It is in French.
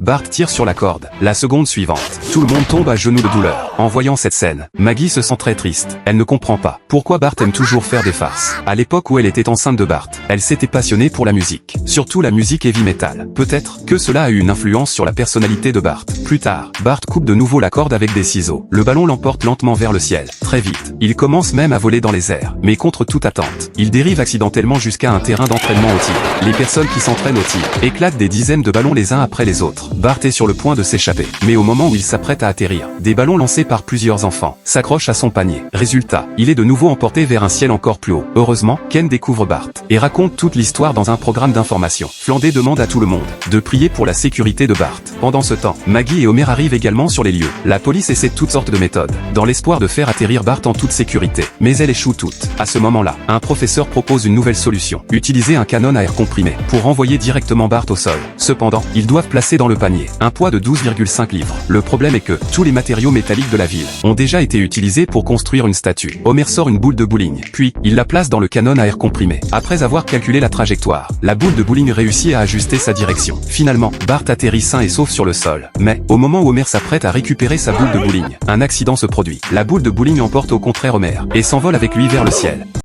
Bart tire sur la corde. La seconde suivante, tout le monde tombe à genoux de douleur. En voyant cette scène, Maggie se sent très triste. Elle ne comprend pas pourquoi Bart aime toujours faire des farces. À l'époque où elle était enceinte de Bart, elle s'était passionnée pour la musique, surtout la musique heavy metal. Peut-être que cela a eu une influence sur la personnalité de Bart. Plus tard, Bart coupe de nouveau la corde avec des ciseaux. Le ballon l'emporte lentement vers le ciel. Très vite, il commence même à voler dans les airs. Mais contre toute attente, il dérive accidentellement jusqu'à un terrain d'entraînement au tir. Les personnes qui s'entraînent au tir éclatent des dizaines de ballons les uns après les autres. Bart est sur le point de s'échapper. Mais au moment où il s'apprête à atterrir, des ballons lancés par plusieurs enfants s'accrochent à son panier. Résultat, il est de nouveau emporté vers un ciel encore plus haut. Heureusement, Ken découvre Bart et raconte toute l'histoire dans un programme d'information. Flandé demande à tout le monde de prier pour la sécurité de Bart. Pendant ce temps, Maggie et Homer arrivent également sur les lieux. La police essaie toutes sortes de méthodes, dans l'espoir de faire atterrir Bart en toute sécurité. Mais elles échouent toutes. À ce moment-là, un professeur propose une nouvelle solution. Utiliser un canon à air comprimé pour renvoyer directement Bart au sol. Cependant, ils doivent placer dans le panier un poids de 12,5 livres. Le problème est que tous les matériaux métalliques de la ville ont déjà été utilisés pour construire une statue. Homer sort une boule de bowling, puis il la place dans le canon à air comprimé. Après avoir calculé la trajectoire, la boule de bowling réussit à ajuster sa direction. Finalement, Bart atterrit sain et sauf sur le sol. Mais, au moment où Homer s'apprête à récupérer sa boule de bowling, un accident se produit. La boule de bowling emporte au contraire Homer et s'envole avec lui vers le ciel.